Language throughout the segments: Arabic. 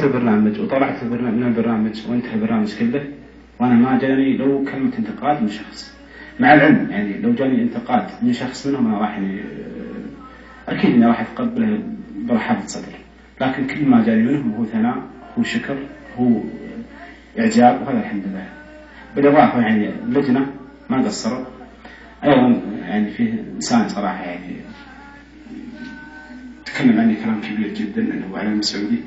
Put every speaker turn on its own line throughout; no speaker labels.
البرنامج وطلعت من البرنامج وانتهى البرنامج كله، وانا ما جاني لو كلمة انتقاد من شخص، مع العلم يعني لو جاني انتقاد من شخص منهم انا راح اكيد اني راح اتقبله برحابة صدر، لكن كل ما جاني منهم هو ثناء، هو شكر، هو اعجاب، وهذا الحمد لله. بالاضافة يعني اللجنة ما قصروا ايضا، يعني فيه انسان صراحة يعني تكلم عني كلام كبير جدا انه هو علم سعودي،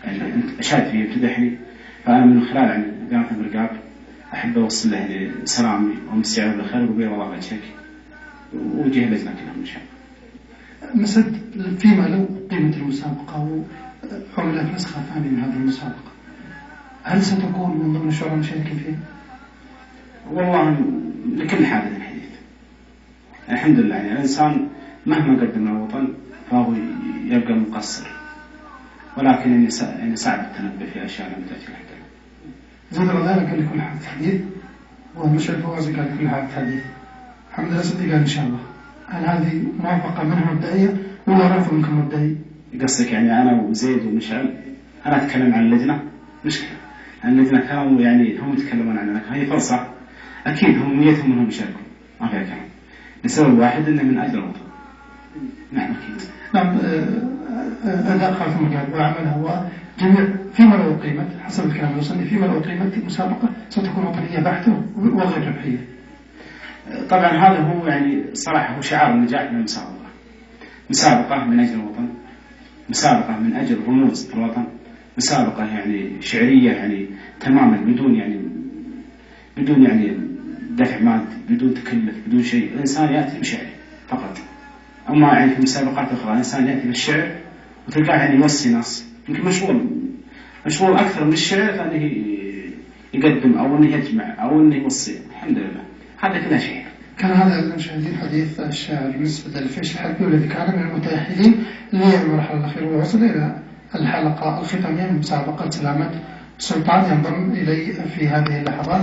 يعني اشاد فيه امتدحني، فانا من خلال يعني قناة المرقاب احب اوصل له يعني سلامي وامسي عليه بالخير وبيض الله وجهك، ووجه اللجنة كلهم ان شاء الله.
مسد فيما لو قيمة المسابقة وعملت نسخة ثانية من هذه المسابقة، هل ستكون من ضمن الشعراء المشاركين فيه؟
والله لكل حادث حديث، الحمد لله. يعني الانسان مهما قدم للوطن فهو يبقى مقصر، ولكن يعني صعب التنبه في اشياء لم تاتي لحد الان.
زيد الرضيان قال لكل حادث حديث، والمشعل فوازي قال لكل حادث حديث. الحمد لله صديق قال ان شاء الله. هل هذه موافقة منها مبدئية ولا رفض منكم مبدئي؟
قصدك يعني انا وزيد ومشعل، انا اتكلم عن اللجنه، مشكله اللجنه كانوا يعني هم يتكلمون عننا، هي فرصه اكيد هم نيتهم انهم يشاركوا، ما فيها كلام، لسبب واحد انه من اجل الوطن. نعم اكيد.
نعم. اداء قناة المرقاب وعملها وجميع فيما لو قيمت حسب الكلام الوصلي، فيما لو قيمت المسابقة ستكون وطنية بحتة وغير ربحية.
طبعا هذا هو يعني صراحه هو شعار النجاح من المسابقه، مسابقه من اجل الوطن، مسابقه من اجل رموز الوطن، مسابقه يعني شعريه يعني تماما بدون يعني دفع مادي، بدون تكلف، بدون شيء، الانسان ياتي بشعره فقط. اما يعني في مسابقات اخرى الانسان ياتي بالشعر وتلقاه يعني يوصي ناس، يمكن مشغول اكثر من الشعر لانه يقدم او انه يجمع او انه يوصي. الحمد لله هذا كله شيء.
كان هذا المشاهدين حديث الشاعر بالنسبة للفيش الحلبي، والذي كان من المتأهلين للمرحلة الأخيرة ووصل إلى الحلقة الختامية من مسابقة سلامة سلطان، ينضم إلي في هذه اللحظات.